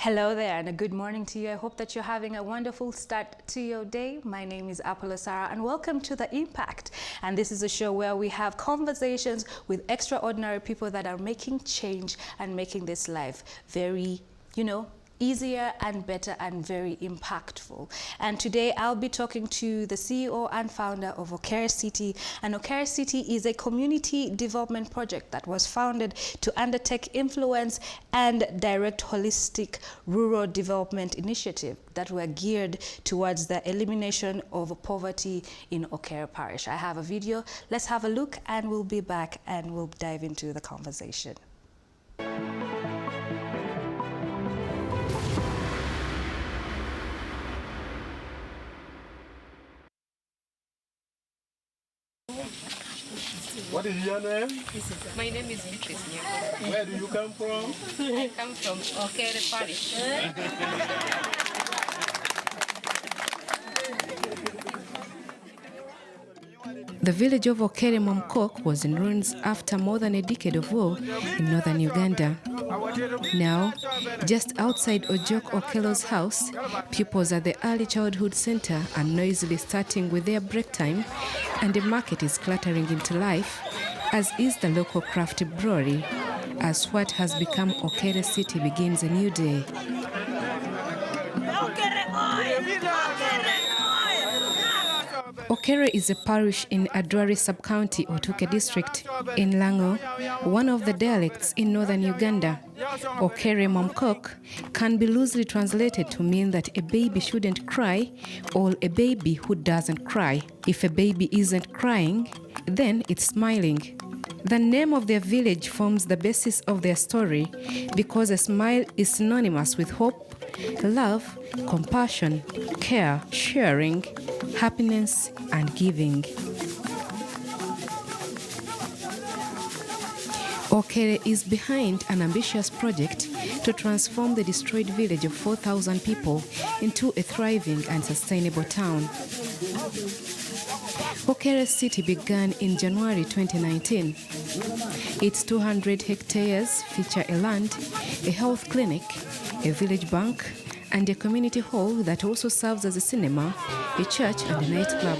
Hello there and a good morning to you. I hope that you're having a wonderful start to your day. My name is Apollo Sarah and welcome to The Impact. And this is a show where we have conversations with extraordinary people that are making change and making this life very, easier and better and very impactful. And today I'll be talking to the CEO and founder of Okere City. And Okere City is a community development project that was founded to undertake influence and direct holistic rural development initiative that were geared towards the elimination of poverty in Okere Parish. I have a video. Let's have a look and we'll be back and we'll dive into the conversation. What is your name? My name is Beatrice. Where do you come from? I come from Okere Parish. The village of Okere Momkok was in ruins after more than a decade of war in northern Uganda. Now, just outside Ojok Okelo's house, pupils at the Early Childhood Center are noisily starting with their break time, and the market is clattering into life, as is the local craft brewery, as what has become Okere City begins a new day. Okere is a parish in Adwari sub-county, Otuke District, in Lango, one of the dialects in northern Uganda. Okere Momkok can be loosely translated to mean that a baby shouldn't cry or a baby who doesn't cry. If a baby isn't crying, then it's smiling. The name of their village forms the basis of their story because a smile is synonymous with hope, love, compassion, care, sharing, happiness, and giving. Okere is behind an ambitious project to transform the destroyed village of 4,000 people into a thriving and sustainable town. Okere City began in January 2019. Its 200 hectares feature a land, a health clinic, a village bank, and a community hall that also serves as a cinema, a church, and a nightclub.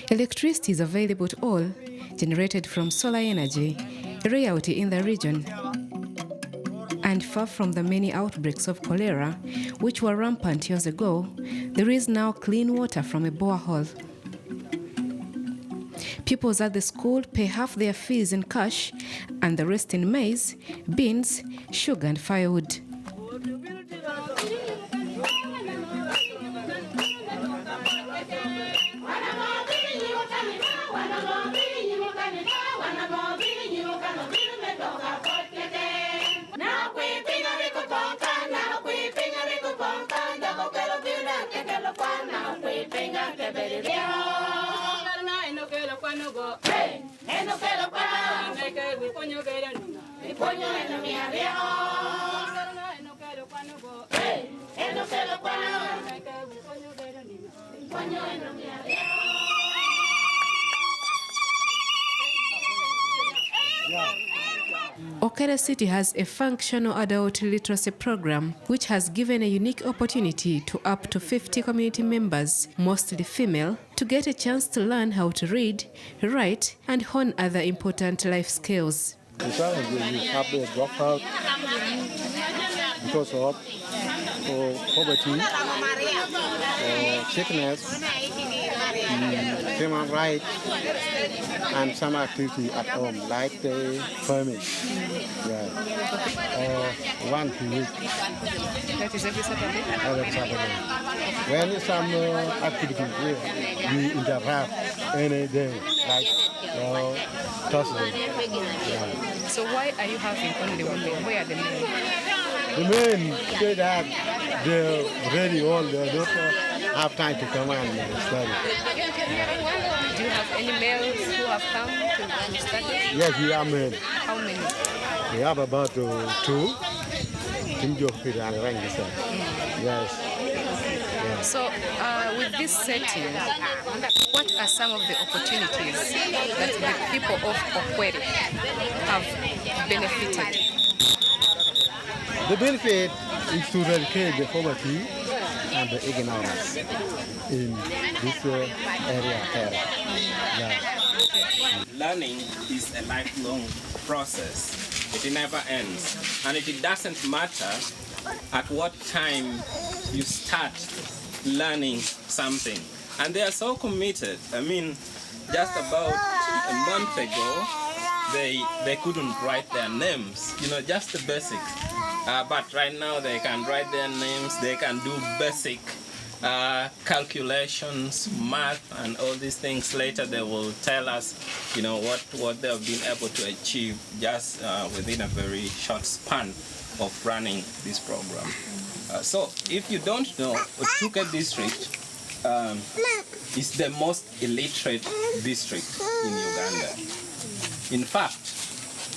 Electricity is available to all, generated from solar energy, a rarity in the region. And far from the many outbreaks of cholera, which were rampant years ago, there is now clean water from a borehole. Pupils at the school pay half their fees in cash and the rest in maize, beans, sugar, and firewood. Okere City has a functional adult literacy program which has given a unique opportunity to up to 50 community members, mostly female, to get a chance to learn how to read, write, and hone other important life skills. You have the dropout. because of poverty, sickness, human rights, and some activity at home, like the farming. One week. That is every Saturday? Every Saturday. When some activities we interrupt any day, like Thursday. So why are you having only women? Where are the men? The men say that they're really old, they don't have time to come and study. Do you have any males who have come to study? Yes, we are men. How many? We have about two. Yes. So with this setting, what are some of the opportunities that the people of Okere have benefited? The benefit is to eradicate the poverty and the ignorance in this area. Learning is a lifelong process. It never ends. And it doesn't matter at what time you start learning something. And they are so committed. I mean, just about a month ago, they couldn't write their names, just the basics. But right now they can write their names, they can do basic calculations, math, and all these things. Later they will tell us, what they have been able to achieve just within a very short span of running this program. So if you don't know, Otuke District is the most illiterate district in Uganda. In fact,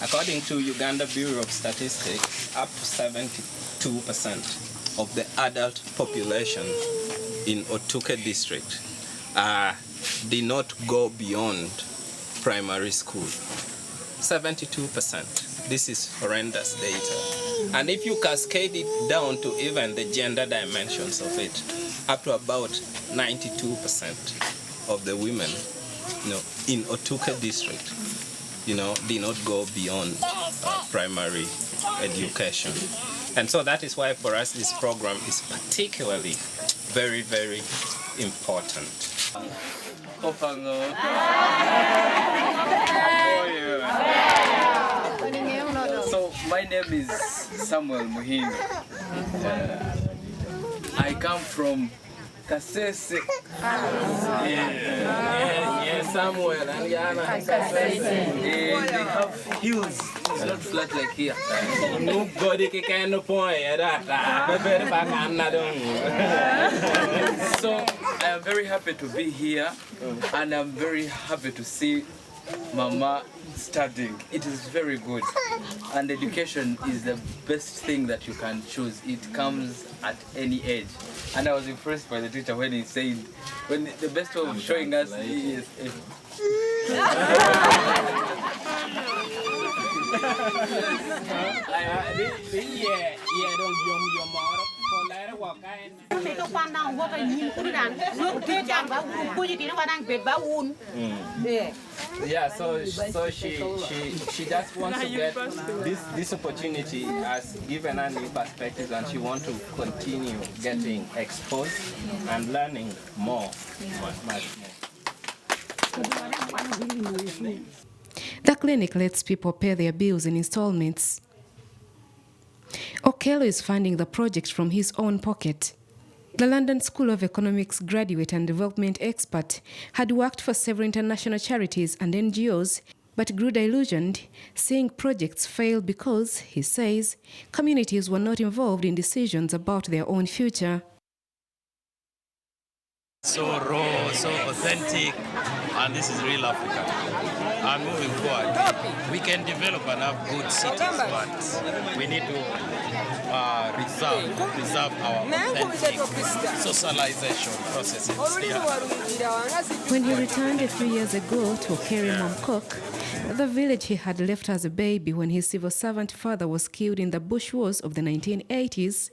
according to Uganda Bureau of Statistics, up to 72% of the adult population in Otuke District did not go beyond primary school. 72%. This is horrendous data. And if you cascade it down to even the gender dimensions of it, up to about 92% of the women in Otuke District did not go beyond primary education. And so that is why for us this program is particularly very, very important. So my name is Samuel Muhinga. I come from Kasese. Yes, Samuel and Yana. They have hills. It's not flat like here. So I am very happy to be here, and I'm very happy to see Mama studying. It is very good, and education is the best thing that you can choose. It comes at any age, and I was impressed by the teacher when he said, when the best way of showing us is Yeah, so she just wants to get this opportunity has given her new perspectives, and she wants to continue getting exposed and learning more, much more. The clinic lets people pay their bills in installments. Okere is funding the project from his own pocket. The London School of Economics graduate and development expert had worked for several international charities and NGOs, but grew disillusioned, seeing projects fail because, he says, communities were not involved in decisions about their own future. So raw, so authentic, and this is real Africa. And moving forward, we can develop and have good cities, but we need to preserve our authentic socialization processes. Yeah. When he returned a few years ago to Okere Village, the village he had left as a baby when his civil servant father was killed in the bush wars of the 1980s,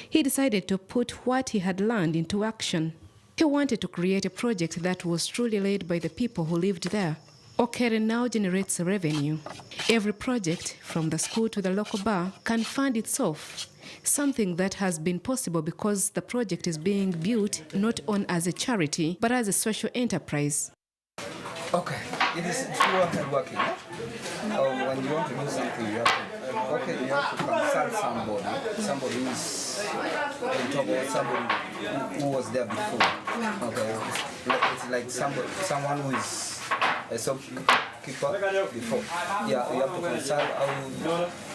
he decided to put what he had learned into action. He wanted to create a project that was truly led by the people who lived there. Okere now generates revenue. Every project, from the school to the local bar, can fund itself, something that has been possible because the project is being built not on as a charity, but as a social enterprise. Okay, it is pure hard working. When you want to do something, you have to consult somebody who is on top of somebody who was there before. Okay, it's like someone who is a shopkeeper before. Yeah, you have to consult how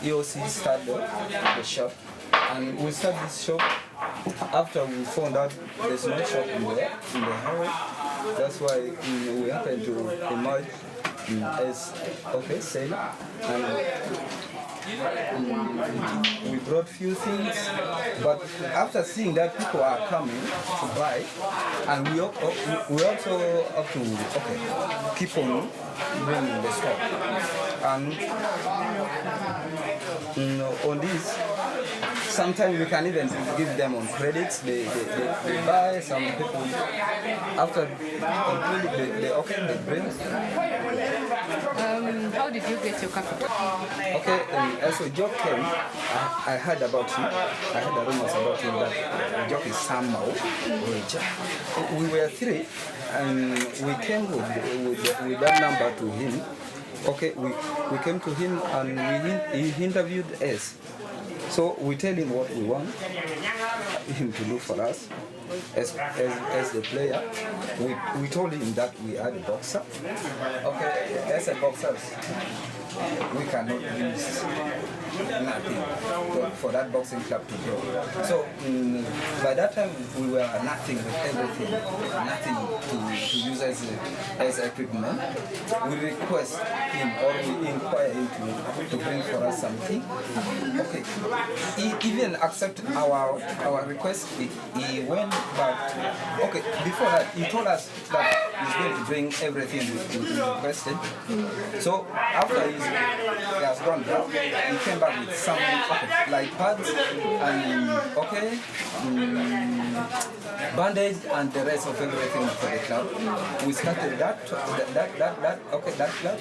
EOC started the shop. And we started this shop after we found out there's no shop in the area. That's why we happened to emerge as seller. And we brought few things, but after seeing that people are coming to buy, and we also have to keep on bringing the stock. And on this, sometimes we can even give them on credits. They buy. Some people after they bring. How did you get your capital? Okay, as a job came, I heard about him. I heard the rumors about him that the job is somehow rich. We were three, and we came with that number to him. Okay, we came to him and he interviewed us. So we tell him what we want him to do for us as the player. We told him that we are the boxer. Okay, as a boxer, we cannot use nothing for that boxing club to grow. So by that time we were nothing with everything, nothing to use as equipment. We request him or we inquire him to bring for us something. Okay, he even accepted our request. He went back. Okay, before that he told us that he's going to bring everything we requested. So after he has gone down, he came back with some like pads and bandage and the rest of everything for the club. We started that club,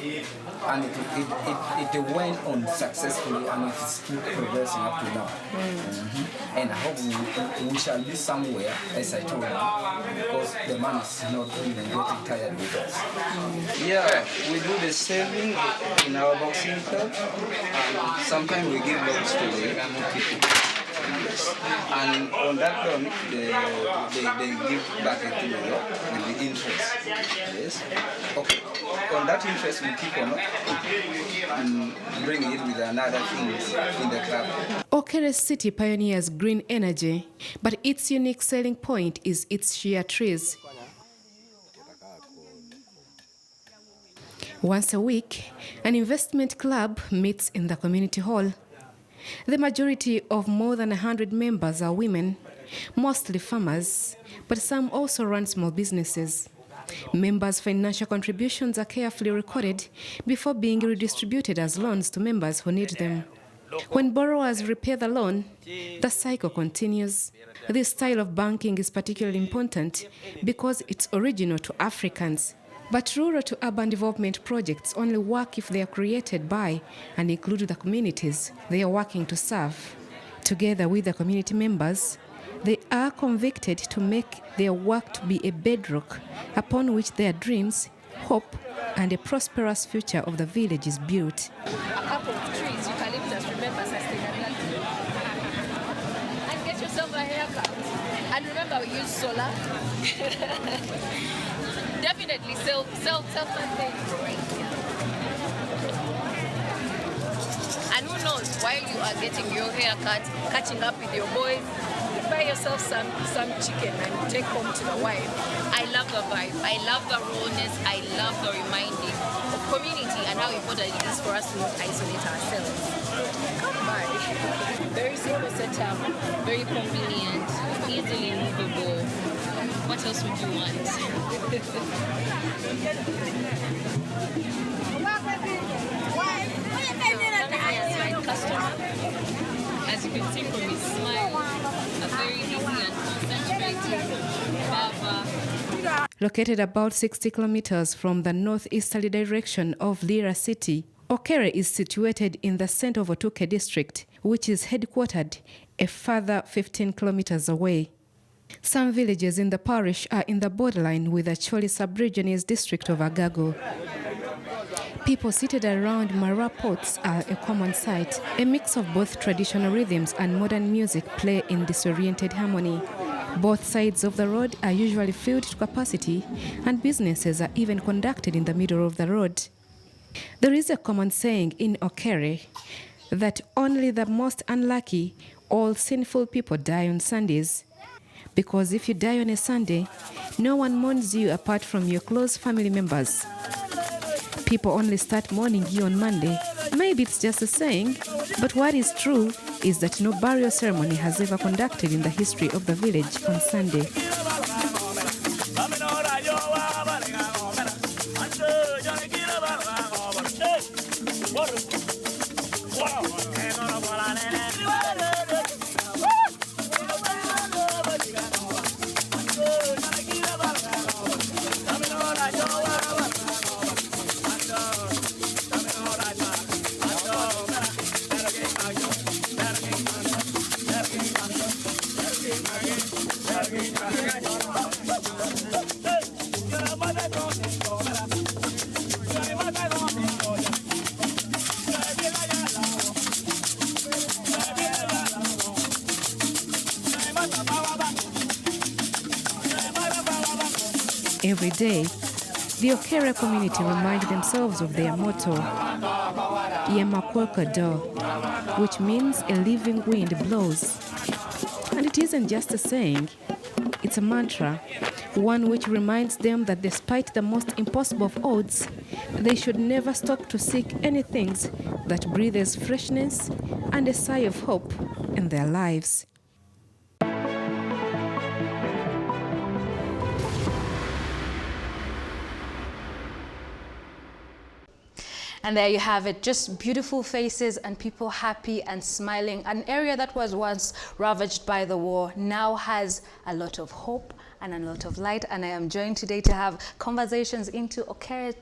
and it went on successfully, and it's still progressing up to now. And I hope we shall be somewhere, as I told you, because the man is not even getting tired with us. Yeah, we do the saving in our boxing club, and sometimes we give loans to the people. And on that loan, they give back to the law with the interest. Yes. Okay. On that interest, we keep on bringing it with another things in the club. Okere City pioneers green energy, but its unique selling point is its shea trees. Once a week, an investment club meets in the community hall. The majority of more than 100 members are women, mostly farmers, but some also run small businesses. Members' financial contributions are carefully recorded before being redistributed as loans to members who need them. When borrowers repay the loan, the cycle continues. This style of banking is particularly important because it's original to Africans. But rural to urban development projects only work if they are created by and include the communities they are working to serve. Together with the community members, they are convicted to make their work to be a bedrock upon which their dreams, hope, and a prosperous future of the village is built. A couple of trees, eucalyptus, remember sustainability. And get yourself a haircut. And remember, we use solar. Definitely self-maintained. And who knows, while you are getting your haircut, catching up with your boys, you buy yourself some chicken and take home to the wife. I love the vibe. I love the rawness. I love the reminding of community and how important it is for us to not isolate ourselves. Come by. Very simple setup, very convenient, easily movable. What else would you want? As you can see from his smile, a very easy and concentrated Baba. Located about 60 kilometers from the northeasterly direction of Lira city, Okere is situated in the center of Otuke District, which is headquartered a further 15 kilometers away. Some villages in the parish are in the borderline with the Choli sub-region's district of Agago. People seated around mara pots are a common sight. A mix of both traditional rhythms and modern music play in disoriented harmony. Both sides of the road are usually filled to capacity, and businesses are even conducted in the middle of the road. There is a common saying in Okere that only the most unlucky, all sinful people die on Sundays. Because if you die on a Sunday, no one mourns you apart from your close family members. People only start mourning you on Monday. Maybe it's just a saying, but what is true is that no burial ceremony has ever conducted in the history of the village on Sunday. Every day, the Okere community remind themselves of their motto, Yemakweka Do, which means a living wind blows. And it isn't just a saying, it's a mantra, one which reminds them that despite the most impossible of odds, they should never stop to seek anything that breathes freshness and a sigh of hope in their lives. And there you have it, just beautiful faces and people happy and smiling. An area that was once ravaged by the war now has a lot of hope and a lot of light. And I am joined today to have conversations into Okere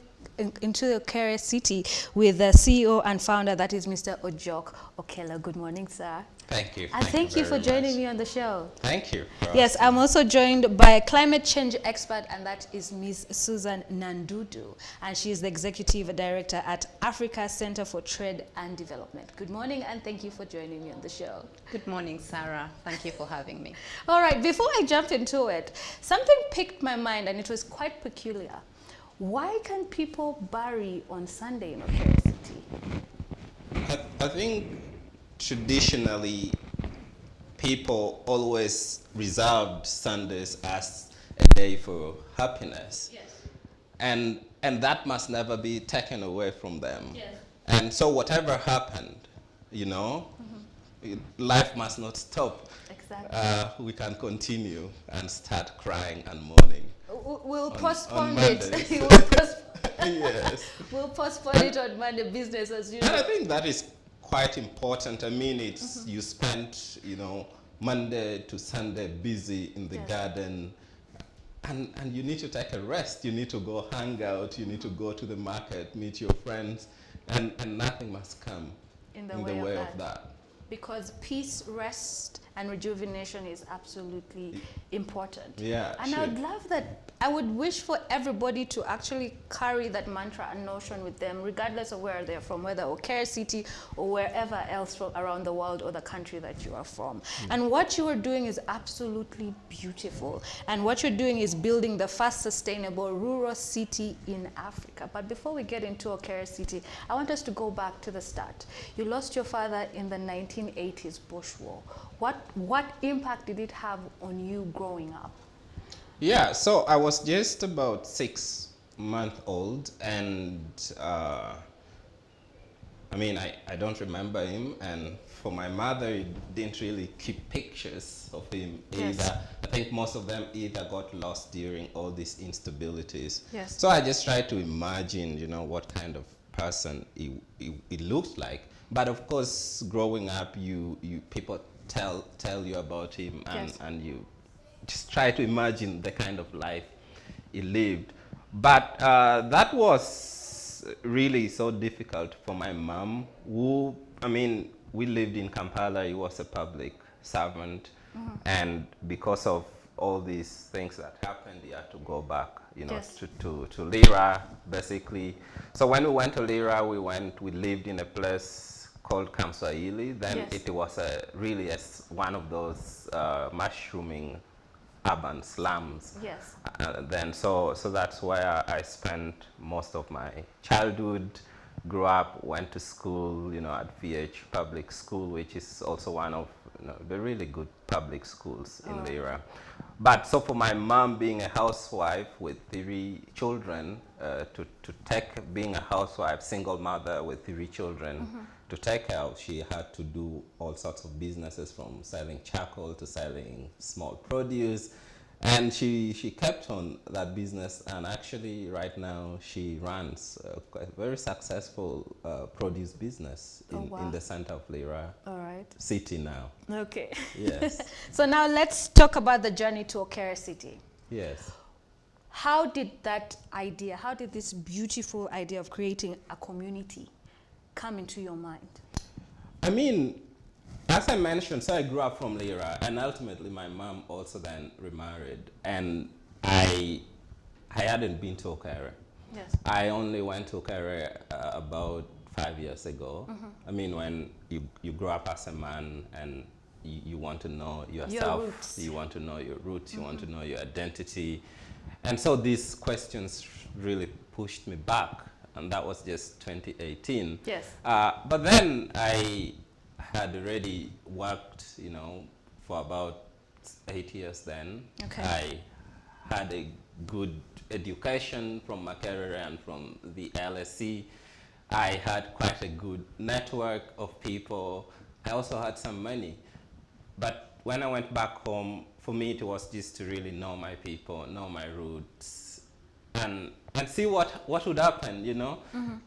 City with the CEO and founder, that is Mr. Otuke Okela. Good morning, sir. Thank you. And thank you for joining me on the show. Thank you. Yes, I'm also joined by a climate change expert, and that is Ms. Susan Nandudu. And she is the Executive Director at Africa Center for Trade and Development. Good morning, and thank you for joining me on the show. Good morning, Sarah. Thank you for having me. All right, before I jump into it, something piqued my mind, and it was quite peculiar. Why can people bury on Sunday in Okere City? I think traditionally people always reserved Sundays as a day for happiness. Yes. And that must never be taken away from them. Yes. And so whatever happened, you know, life must not stop. Exactly. We can continue and start crying and mourning. We'll postpone on it. Yes. We'll postpone it on Monday, business as usual. And I think that is quite important. I mean, it's you spent, you know, Monday to Sunday busy in the garden, and you need to take a rest. You need to go hang out. You need to go to the market, meet your friends, and nothing must come in the way of that. Because peace, rest, and rejuvenation is absolutely important. Yeah, and I would love that. I would wish for everybody to actually carry that mantra and notion with them, regardless of where they're from, whether Okere City or wherever else from around the world or the country that you are from. And what you are doing is absolutely beautiful. And what you're doing is building the first sustainable rural city in Africa. But before we get into Okere City, I want us to go back to the start. You lost your father in the 1980s Bush War. What impact did it have on you growing up? Yeah, so I was just about 6 months old, and I mean, I don't remember him, and for my mother, he didn't really keep pictures of him either. I think most of them either got lost during all these instabilities. Yes. So I just tried to imagine, you know, what kind of person it looks like. But of course, growing up, people tell you about him, and you just try to imagine the kind of life he lived. But that was really so difficult for my mom, who, I mean, we lived in Kampala. He was a public servant, and because of all these things that happened, he had to go back, you know, to Lira, basically. So when we went to Lira, we lived in a place called Kamswahili. Then it was really one of those mushrooming urban slums. Yes. Then so that's where I spent most of my childhood. Grew up, went to school, you know, at VH Public School, which is also one of the really good public schools in Lira. But so for my mom being a housewife with 3 children, to take being a housewife, single mother with 3 children, to take care of, she had to do all sorts of businesses, from selling charcoal to selling small produce. And she kept on that business, and actually right now she runs a very successful produce business in the center of Lira city now. Okay. Yes. So now let's talk about the journey to Okere City. Yes. How did that idea, how did this beautiful idea of creating a community come into your mind? I mean, as I mentioned, so I grew up from Lira, and ultimately my mom also then remarried, and I hadn't been to Okere. Yes. I only went to Okere about 5 years ago. I mean, when you grow up as a man and you want to know yourself, you want to know your roots, you want to know your identity. And so these questions really pushed me back, and that was just 2018. Yes. But then I had already worked, you know, for about 8 years then. Okay. I had a good education from Makerere and from the LSE. I had quite a good network of people. I also had some money. But when I went back home, for me it was just to really know my people, know my roots, and see what would happen, you know?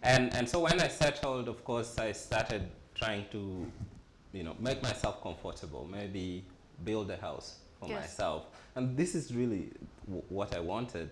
And so when I settled, of course, I started trying to, you know, make myself comfortable, maybe build a house for myself. And this is really what I wanted.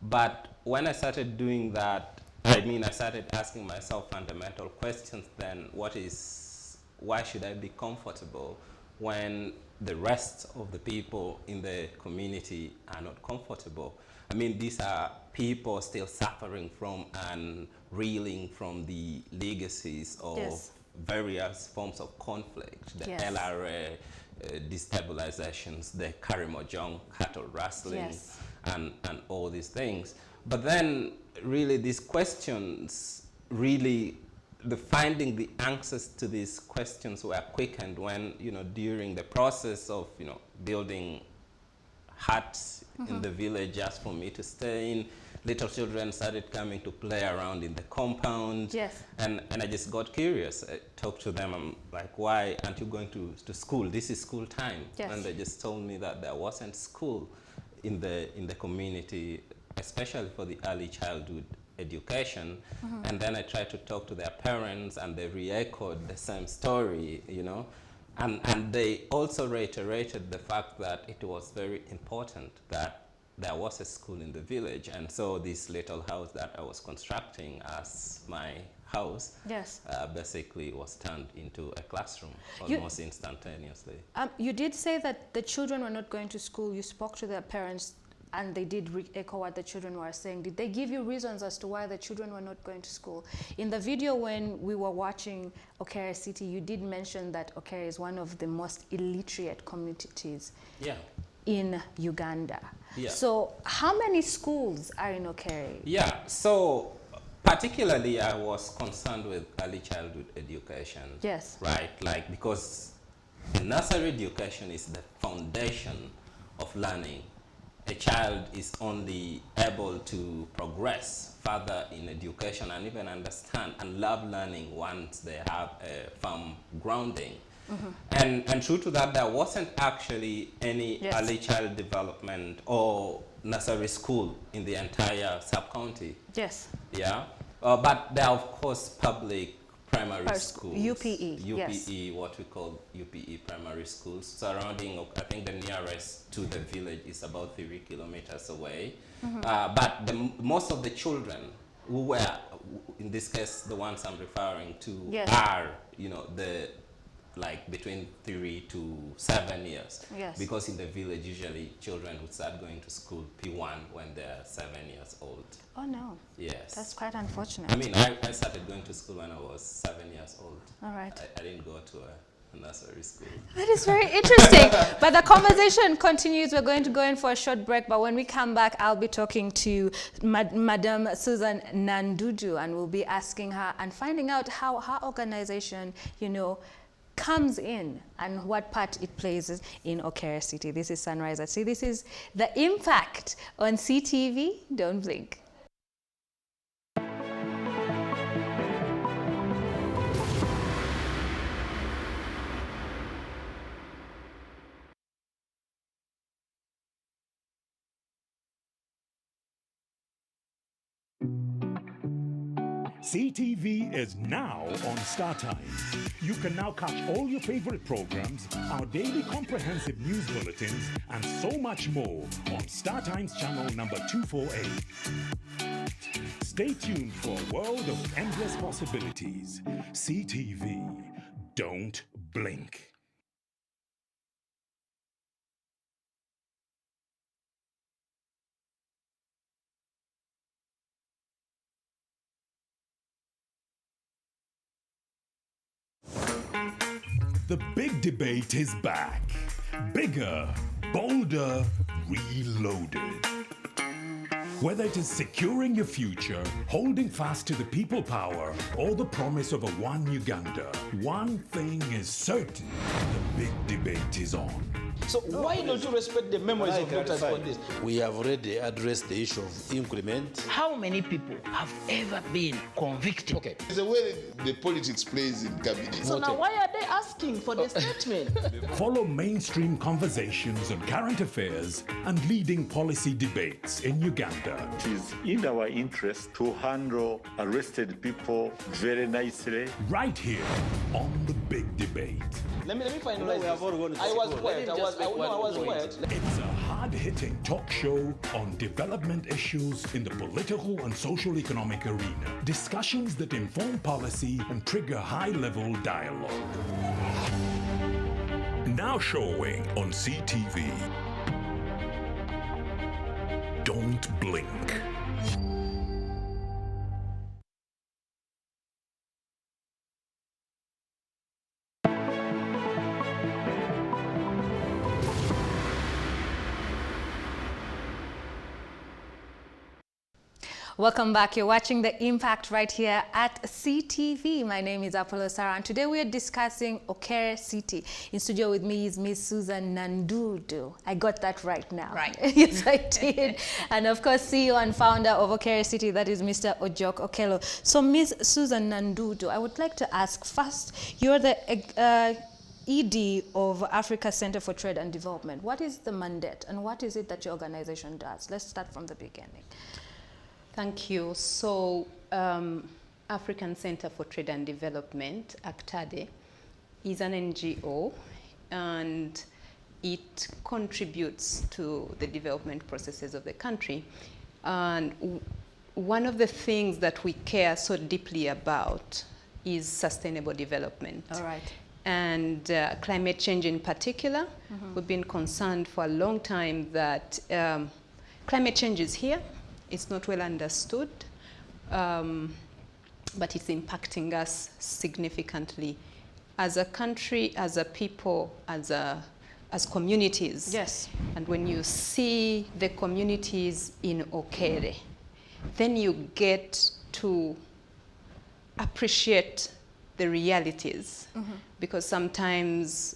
But when I started doing that, I mean, I started asking myself fundamental questions then. Why should I be comfortable when the rest of the people in the community are not comfortable? I mean, these are people still suffering from and reeling from the legacies of various forms of conflict, the LRA, destabilizations, the Karimojong cattle rustling, and all these things. But then really these questions, really finding the answers to these questions were quickened when, you know, during the process of, you know, building huts in the village just for me to stay in, little children started coming to play around in the compound. Yes. And I just got curious. I talked to them. I'm like, why aren't you going to school? This is school time. Yes. And they just told me that there wasn't school in the community, especially for the early childhood education. And then I tried to talk to their parents, and they re-echoed the same story, you know. And they also reiterated the fact that it was very important that there was a school in the village. And so this little house that I was constructing as my house basically was turned into a classroom almost instantaneously. You did say that the children were not going to school. You spoke to their parents, and they did echo what the children were saying. Did they give you reasons as to why the children were not going to school? In the video when we were watching Okere City, you did mention that Okere is one of the most illiterate communities in Uganda. So how many schools are in Okere? So particularly I was concerned with early childhood education. Yes. Right, like, because the nursery education is the foundation of learning. A child is only able to progress further in education and even understand and love learning once they have a firm grounding. And true to that, there wasn't actually any early child development or nursery school in the entire sub-county. Yes. Yeah. But there are, of course, public primary schools. UPE, yes. UPE, what we call UPE primary schools, surrounding, I think the nearest to the village is about 3 kilometers away. But most of the children who were, in this case, the ones I'm referring to, yes. are, like between 3 to 7 years. Yes. Because in the village, usually children would start going to school P1 when they're 7 years old. Oh no. Yes. That's quite unfortunate. I mean, I started going to school when I was 7 years old. All right. I didn't go to a nursery school. That is very interesting. But the conversation continues. We're going to go in for a short break, but when we come back, I'll be talking to Madam Susan Nandudu, and we'll be asking her and finding out how her organization, comes in and what part it plays in Okere City. This is Sunrise at Sea. This is The Impact on CTV. Don't blink. CTV is now on StarTimes. You can now catch all your favorite programs, our daily comprehensive news bulletins, and so much more on StarTimes channel number 248. Stay tuned for a world of endless possibilities. CTV. Don't blink. The big debate is back. Bigger, bolder, reloaded. Whether it is securing your future, holding fast to the people power, or the promise of a one Uganda, one thing is certain: the big debate is on. So why don't you respect the memories of voters on this? We have already addressed the issue of increment. How many people have ever been convicted? Okay. It's the way the politics plays in cabinet. So now why are they asking for the statement? Follow mainstream conversations on current affairs and leading policy debates in Uganda. It is in our interest to handle arrested people very nicely. Right here on The Big Debate. Let me finalize this. I was quiet. I was quiet. It's a hard-hitting talk show on development issues in the political and social-economic arena. Discussions that inform policy and trigger high-level dialogue. Now showing on CTV. Don't blink. Welcome back. You're watching The Impact right here at CTV. My name is Apollo Sarah, and today we are discussing Okere City. In studio with me is Miss Susan Nandudu. I got that right now. Right. Yes, I did. And of course, CEO and founder of Okere City, that is Mr. Ojoke Okello. So Miss Susan Nandudu, I would like to ask first, you're the ED of Africa Center for Trade and Development. What is the mandate and what is it that your organization does? Let's start from the beginning. Thank you. So, African Center for Trade and Development, ACTADE, is an NGO, and it contributes to the development processes of the country. And one of the things that we care so deeply about is sustainable development. All right. And climate change in particular. We've been concerned for a long time that climate change is here. It's not well understood, but it's impacting us significantly as a country, as a people, as communities. Yes. And when you see the communities in Okere, then you get to appreciate the realities, because sometimes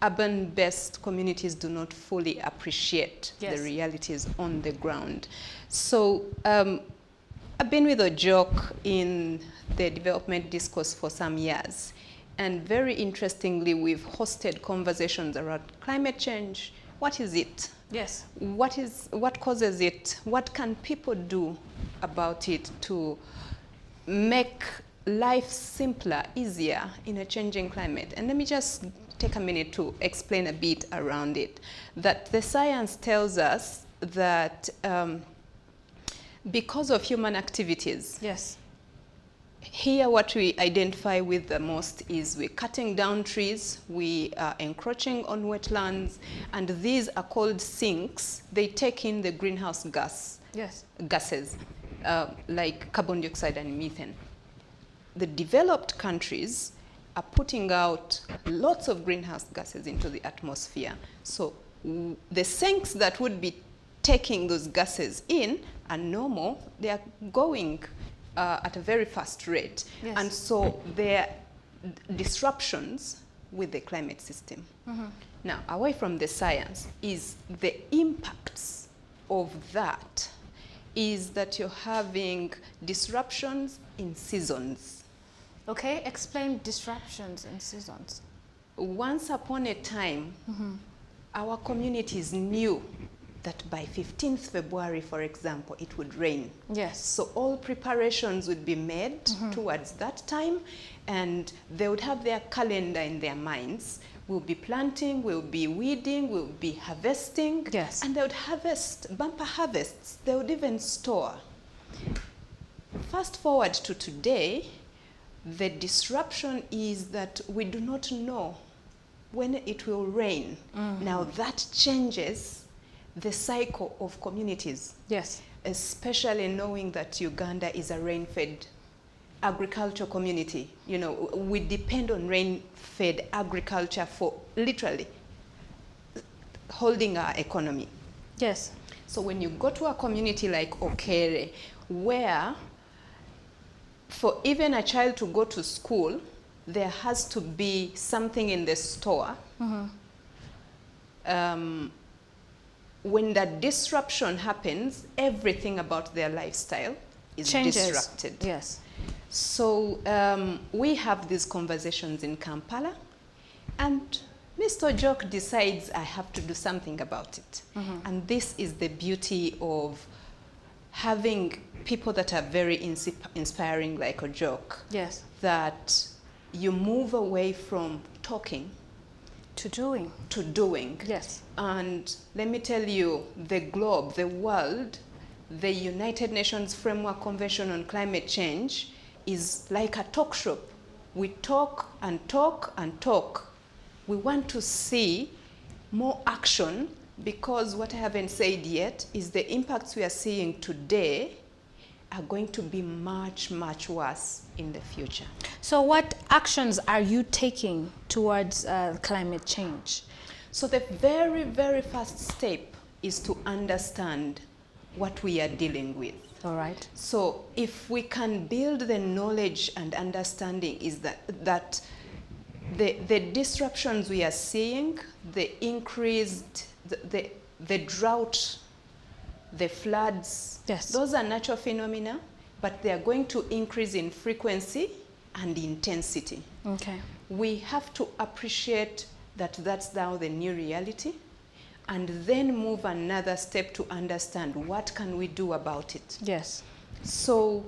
urban-based communities do not fully appreciate the realities on the ground. So I've been with Ojoke in the development discourse for some years. And very interestingly, we've hosted conversations around climate change. What is it? Yes. What causes it? What can people do about it to make life simpler, easier in a changing climate. And let me just take a minute to explain a bit around it. That the science tells us that because of human activities, yes, here what we identify with the most is we're cutting down trees, we are encroaching on wetlands, and these are called sinks. They take in the greenhouse gases, like carbon dioxide and methane. The developed countries are putting out lots of greenhouse gases into the atmosphere. So the sinks that would be taking those gases in are normal. They are going at a very fast rate. Yes. And so there are disruptions with the climate system. Mm-hmm. Now, away from the science, is the impacts of that is that you're having disruptions in seasons. Okay, explain disruptions in seasons. Once upon a time, our communities knew that by 15th February, for example, it would rain. Yes. So all preparations would be made towards that time, and they would have their calendar in their minds. We'll be planting, we'll be weeding, we'll be harvesting. Yes. And they would harvest, bumper harvests. They would even store. Fast forward to today, the disruption is that we do not know when it will rain. Now that changes the cycle of communities. Yes. Especially knowing that Uganda is a rain-fed agricultural community. You know, we depend on rain-fed agriculture for literally holding our economy. Yes. So when you go to a community like Okere, where for even a child to go to school, there has to be something in the store. When that disruption happens, everything about their lifestyle is disrupted. Yes. So we have these conversations in Kampala, and Mr. Jock decides I have to do something about it. And this is the beauty of having people that are very inspiring like a Jock. Yes. That you move away from talking to doing. To doing. Yes. And let me tell you, the globe, the world, the United Nations Framework Convention on Climate Change is like a talk shop. We talk and talk and talk. We want to see more action, because what I haven't said yet is the impacts we are seeing today are going to be much, much worse in the future. So what actions are you taking towards climate change? So the very, very first step is to understand what we are dealing with. All right. So if we can build the knowledge and understanding is that the disruptions we are seeing, the increased, the drought, the floods, yes, those are natural phenomena, but they are going to increase in frequency and intensity. Okay. We have to appreciate that that's now the new reality, and then move another step to understand what can we do about it. Yes. So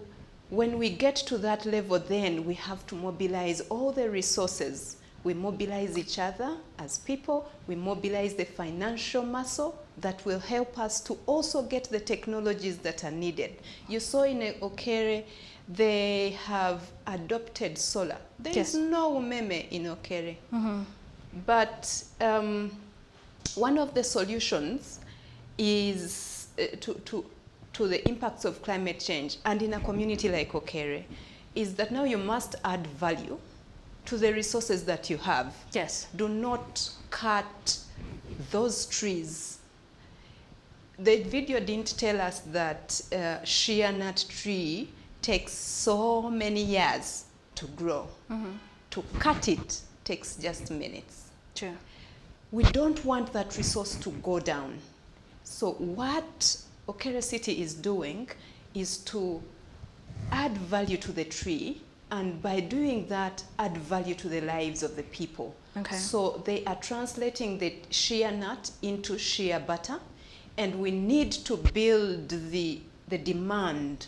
when we get to that level, then we have to mobilize all the resources. We mobilize each other as people, we mobilize the financial muscle that will help us to also get the technologies that are needed. You saw in Okere, they have adopted solar. There is no umeme in Okere. But one of the solutions is to the impacts of climate change, and in a community like Okere, is that now you must add value to the resources that you have. Yes. Do not cut those trees. The video didn't tell us that shea nut tree takes so many years to grow. To cut it takes just minutes. True. We don't want that resource to go down. So what Okere City is doing is to add value to the tree, and by doing that, add value to the lives of the people. Okay. So they are translating the shea nut into shea butter, and we need to build the demand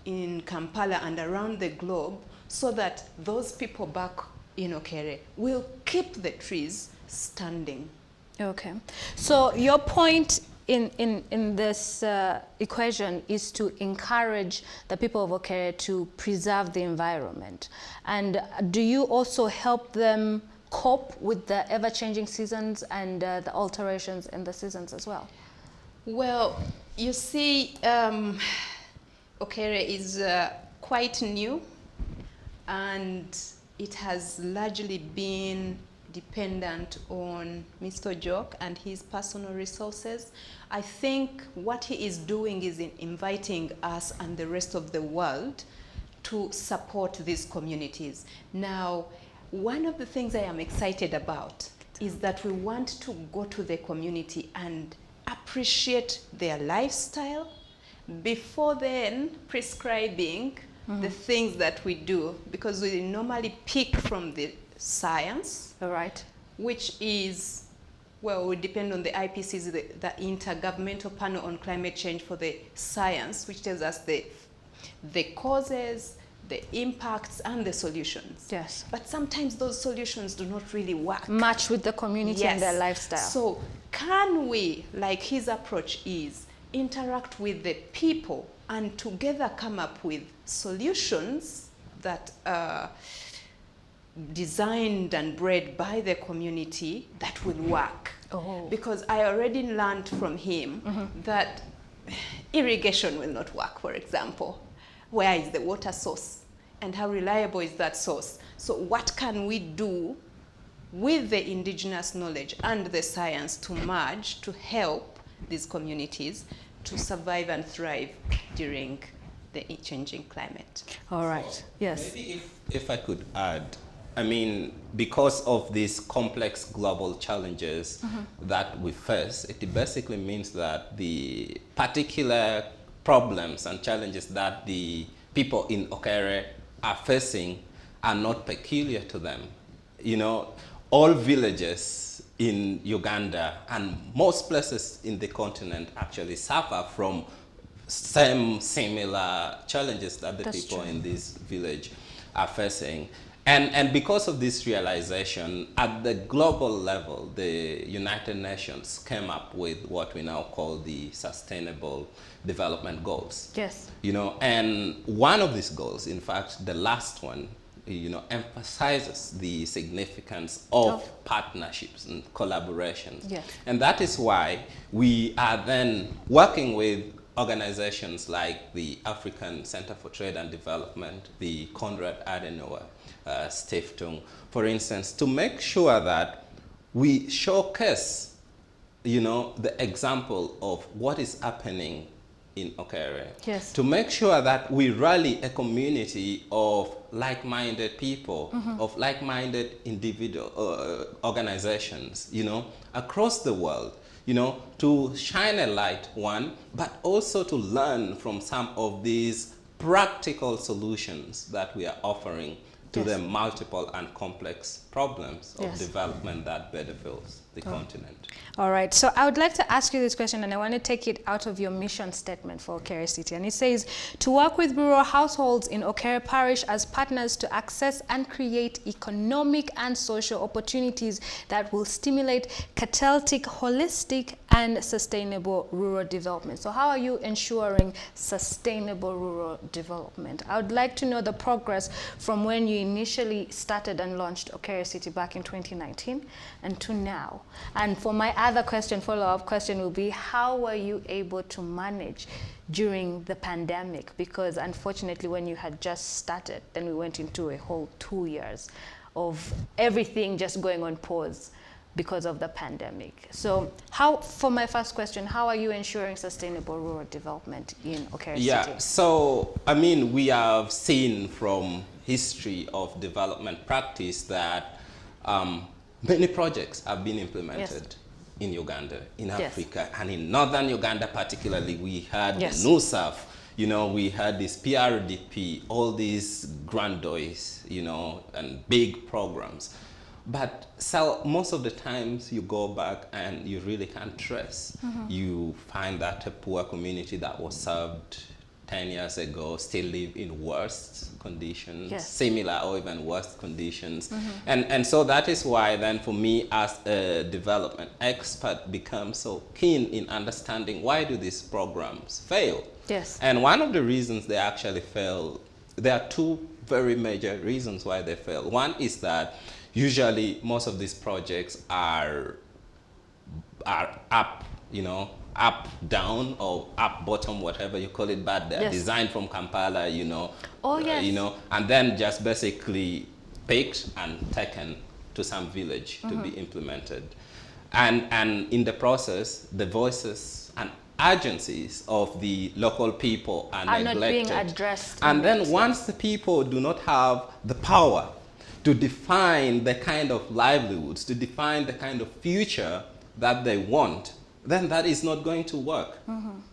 in Kampala and around the globe, so that those people back in Okere will keep the trees standing. Okay. So your point in this equation is to encourage the people of Okere to preserve the environment. And do you also help them cope with the ever-changing seasons and the alterations in the seasons as well? Well, you see, Okere is quite new, and it has largely been dependent on Mr. Jock and his personal resources. I think what he is doing is inviting us and the rest of the world to support these communities. Now, one of the things I am excited about is that we want to go to the community and appreciate their lifestyle before then prescribing the things that we do, because we normally pick from the science, right, which is, well, we depend on the IPCC, the Intergovernmental Panel on Climate Change, for the science, which tells us the causes, the impacts, and the solutions. Yes. But sometimes those solutions do not really work. Match with the community and their lifestyle. So can we, like his approach is, interact with the people and together come up with solutions that are designed and bred by the community that will work? Because I already learned from him that irrigation will not work, for example. Where is the water source? And how reliable is that source? So what can we do with the indigenous knowledge and the science to merge to help these communities to survive and thrive during the changing climate? All right. Yes. Maybe if I could add, I mean, because of these complex global challenges that we face, it basically means that the particular problems and challenges that the people in Okere are facing are not peculiar to them. You know, all villages in Uganda and most places in the continent actually suffer from similar challenges that the people in this village are facing. And because of this realization, at the global level, the United Nations came up with what we now call the Sustainable Development Goals. Yes. You know, and one of these goals, in fact, the last one, you know, emphasizes the significance of partnerships and collaborations. Yes. And that is why we are then working with organizations like the African Center for Trade and Development, the Konrad Adenauer Stiftung, for instance, to make sure that we showcase, you know, the example of what is happening in Okere. Yes. To make sure that we rally a community of like-minded people, of like-minded individual organizations, you know, across the world, you know, to shine a light, one, but also to learn from some of these practical solutions that we are offering to the multiple and complex problems of development that bedevilles the continent. All right, so I would like to ask you this question, and I want to take it out of your mission statement for Okere City. And it says, to work with rural households in Okere Parish as partners to access and create economic and social opportunities that will stimulate catalytic, holistic, and sustainable rural development. So how are you ensuring sustainable rural development? I would like to know the progress from when you initially started and launched Okere City back in 2019 and to now. And for my other question, follow-up question will be, how were you able to manage during the pandemic? Because unfortunately, when you had just started, then we went into a whole 2 years of everything just going on pause because of the pandemic. So for my first question, how are you ensuring sustainable rural development in Okere City? Yeah, so, I mean, we have seen from history of development practice that many projects have been implemented in Uganda, in Africa, and in Northern Uganda particularly. We had NUSAF, you know, we had this PRDP, all these grandiose, you know, and big programs. But so most of the times you go back and you really can't trace. You find that a poor community that was served 10 years ago still live in worse conditions, Yes. similar or even worse conditions. And so that is why then for me as a development expert become so keen in understanding why do these programs fail. Yes. And one of the reasons they actually fail, there are two very major reasons why they fail. One is that usually most of these projects are up, you know, up, down, or up, bottom, whatever you call it, but they're Yes. designed from Kampala, you know. Oh, yes. You know, and then just basically picked and taken to some village to be implemented. And in the process, the voices and agencies of the local people are Are not neglected. being addressed. And then once the people do not have the power to define the kind of livelihoods, to define the kind of future that they want, then that is not going to work.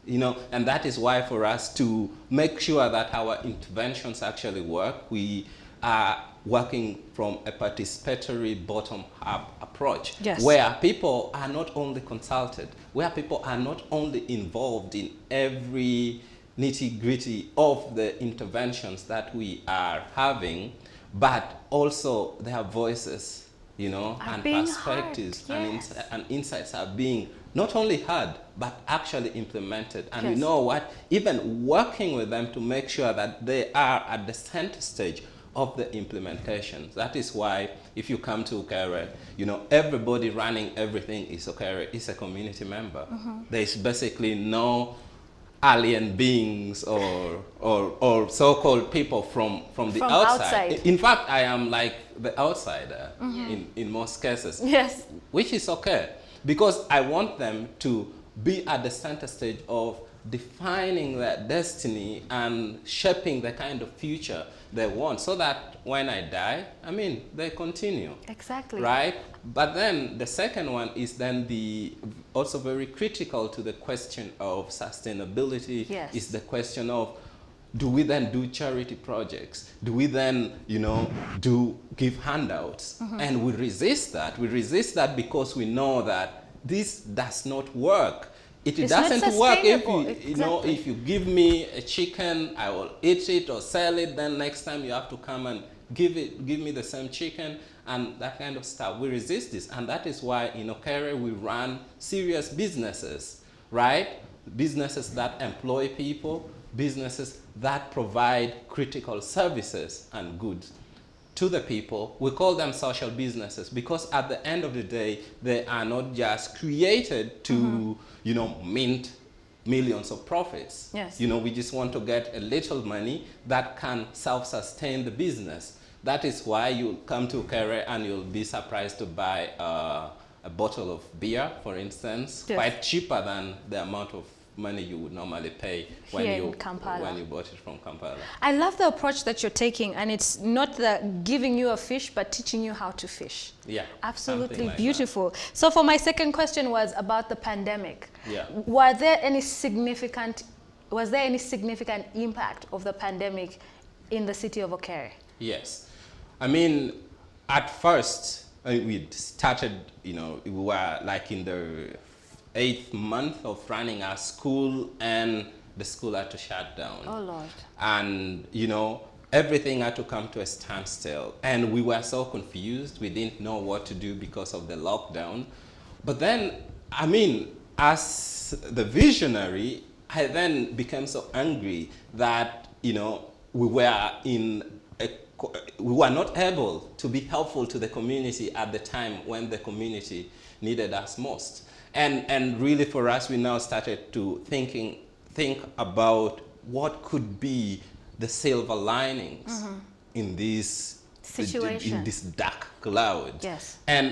You know, and that is why for us to make sure that our interventions actually work, we are working from a participatory bottom-up approach, Yes. where people are not only consulted, where people are not only involved in every nitty-gritty of the interventions that we are having, but also their voices, you know, Are and being perspectives heard, and, yes. and insights are being not only heard, but actually implemented. And you Yes. know what? Even working with them to make sure that they are at the center stage of the implementation. That is why if you come to Okere, you know, everybody running everything is Okere, is a community member. There is basically no alien beings or so-called people from the From outside. outside. In fact, I am like the outsider in most cases. Yes. Which is okay, because I want them to be at the center stage of defining their destiny and shaping the kind of future they want, so that when I die, I mean, they continue. Exactly. Right? But then the second one is then also very critical to the question of sustainability. Yes. Is the question of, do we then do charity projects? Do we then, you know, give handouts? And we resist that. We resist that because we know that this does not work. It It's not doesn't work if sustainable. you know, Exactly. if you give me a chicken, I will eat it or sell it. Then next time you have to come and give me the same chicken and that kind of stuff. We resist this, and that is why in Okere we run serious businesses, right? Businesses that employ people, businesses that provide critical services and goods to the people. We call them social businesses because at the end of the day, they are not just created to, you know, mint millions of profits. Yes. You know, we just want to get a little money that can self-sustain the business. That is why you come to Okere and you'll be surprised to buy a bottle of beer, for instance, Yes. quite cheaper than the amount of money you would normally pay when Here in you Kampala. bought it from Kampala. I love the approach that you're taking, and it's not the giving you a fish, but teaching you how to fish. Yeah. Absolutely something like beautiful. So for my second question was about the pandemic. Yeah. Was there any significant impact of the pandemic in the city of Okere? Yes. I mean, at first, we started, you know, we were like in the 8th month of running our school, and the school had to shut down. Oh, Lord. And, you know, everything had to come to a standstill. And we were so confused. We didn't know what to do because of the lockdown. But then, I mean, as the visionary, I then became so angry that, you know, we were not able to be helpful to the community at the time when the community needed us most. And really for us, we now started to think about what could be the silver linings in this situation, in this dark cloud. Yes. And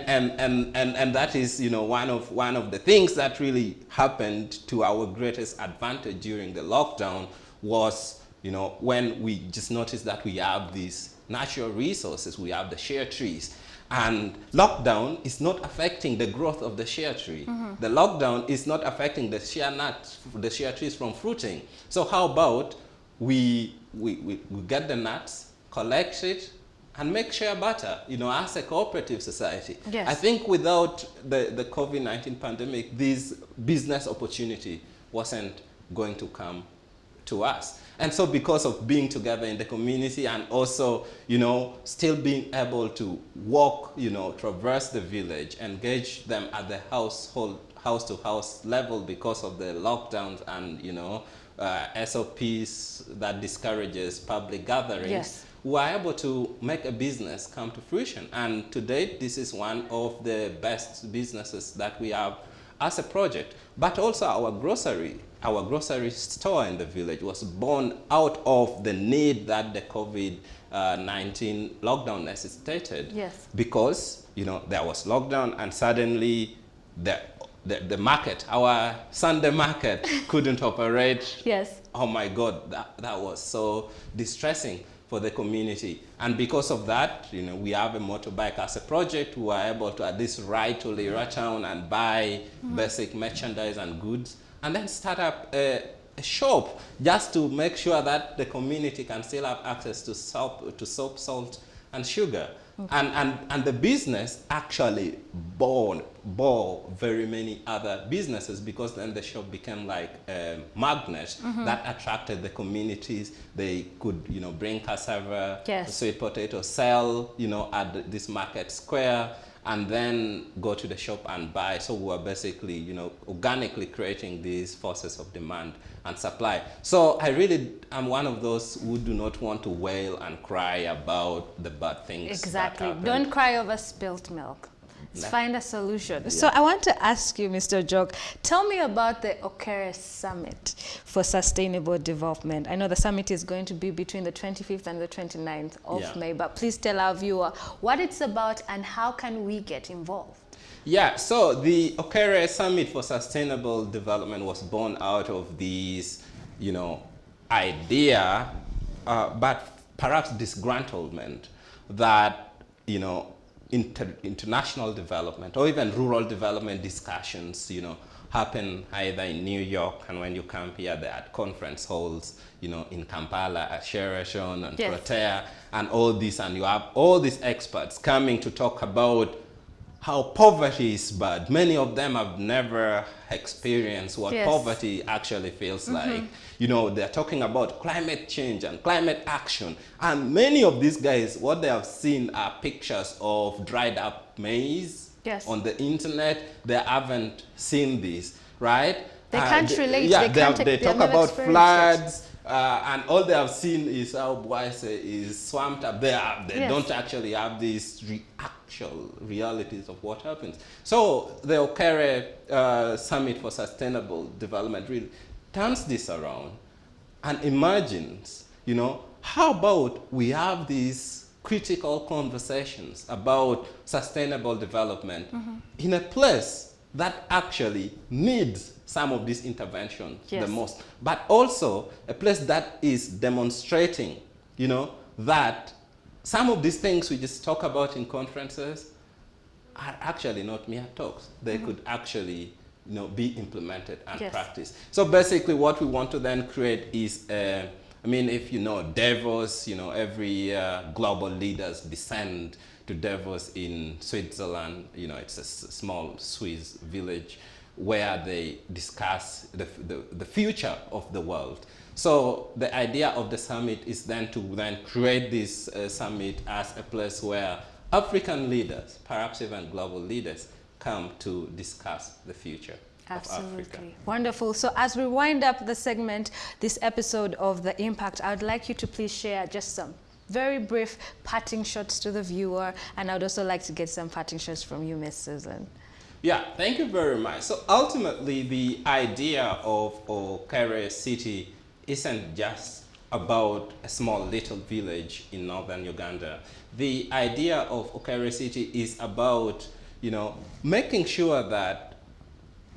that is, you know, one of the things that really happened to our greatest advantage during the lockdown was, you know, when we just noticed that we have these natural resources, we have the shea trees. And lockdown is not affecting the growth of the shea tree. The lockdown is not affecting the shea trees from fruiting. So how about we get the nuts, collect it, and make shea butter, you know, as a cooperative society. Yes. I think without the COVID-19 pandemic, this business opportunity wasn't going to come to us. And so because of being together in the community and also, you know, still being able to walk, you know, traverse the village, engage them at the house-to-house level because of the lockdowns and, you know, SOPs that discourages public gatherings, yes, we are able to make a business come to fruition. And to date, this is one of the best businesses that we have as a project. But also our grocery store in the village was born out of the need that the COVID-19 lockdown necessitated. Yes. Because, you know, there was lockdown and suddenly the market, our Sunday market couldn't operate. Yes. Oh my God, that was so distressing for the community. And because of that, you know, we have a motorbike as a project. We were able to at least ride to Lira town and buy basic merchandise and goods, and then start up a shop just to make sure that the community can still have access to soap, salt, and sugar. Okay. And the business actually bore very many other businesses, because then the shop became like a magnet that attracted the communities. They could, you know, bring cassava, yes, sweet potato, sell, you know, at this market square, and then go to the shop and buy. So we were basically, you know, organically creating these forces of demand and supply. So I really am one of those who do not want to wail and cry about the bad things. Exactly. Don't cry over spilt milk. Let's find a solution. Yeah. So I want to ask you, Mr. Jog, tell me about the Okere Summit for Sustainable Development. I know the summit is going to be between the 25th and the 29th of May, but please tell our viewer what it's about and how can we get involved? Yeah, so the Okere Summit for Sustainable Development was born out of these, you know, idea, but perhaps disgruntlement that, you know, international development or even rural development discussions, you know, happen either in New York, and when you come here, they're at conference halls, you know, in Kampala, at Sheraton and Protea, and all this, and you have all these experts coming to talk about how poverty is bad. Many of them have never experienced what poverty actually feels like. You know, they're talking about climate change and climate action. And many of these guys, what they have seen are pictures of dried up maize on the internet. They haven't seen this, right? They can't relate. Yeah, they talk about floods. And all they have seen is how Boise is swamped up. They don't actually have these actual realities of what happens. So the Okere Summit for Sustainable Development really turns this around and imagines, you know, how about we have these critical conversations about sustainable development in a place that actually needs some of this intervention the most, but also a place that is demonstrating, you know, that some of these things we just talk about in conferences are actually not mere talks. They could actually, you know, be implemented and practiced. So basically what we want to then create is, I mean, if you know Davos, you know, every year global leaders descend to Davos in Switzerland. You know, it's a small Swiss village where they discuss the future of the world. So the idea of the summit is then to create this summit as a place where African leaders, perhaps even global leaders, come to discuss the future of Africa. Wonderful. So as we wind up the segment, this episode of The Impact, I would like you to please share just some very brief parting shots to the viewer, and I would also like to get some parting shots from you, Ms. Susan. Yeah, thank you very much. So ultimately, the idea of Okere City isn't just about a small little village in northern Uganda. The idea of Okere City is about, you know, making sure that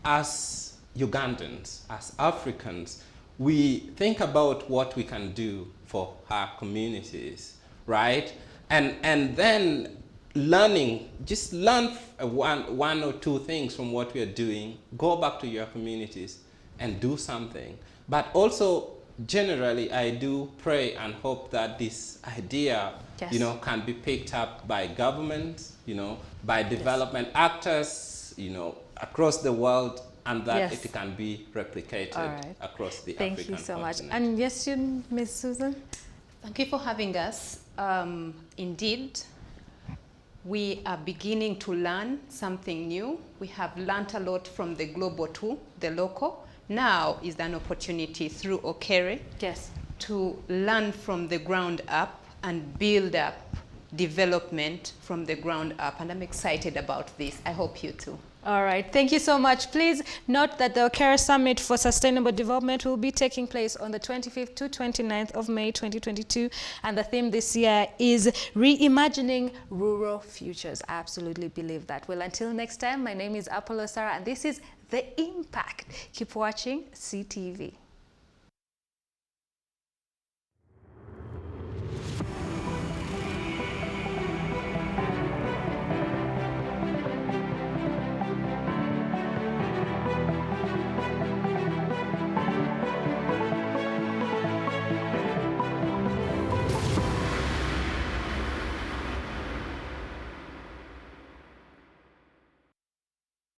as Ugandans, as Africans, we think about what we can do for our communities, right? And then learning, just learn one or two things from what we are doing, go back to your communities and do something. But also, generally, I do pray and hope that this idea, you know, can be picked up by governments, you know, by development actors, you know, across the world, and that it can be replicated across the African Thank you so continent. much. And yes, you, Ms. Susan? Thank you for having us. Indeed, we are beginning to learn something new. We have learned a lot from the global to the local. Now is an opportunity through Okere to learn from the ground up and build up development from the ground up. And I'm excited about this. I hope you too. All right, thank you so much. Please note that the Okere Summit for Sustainable Development will be taking place on the 25th to 29th of May 2022. And the theme this year is Reimagining Rural Futures. I absolutely believe that. Well, until next time, my name is Apollo Sarah, and this is The Impact. Keep watching CTV.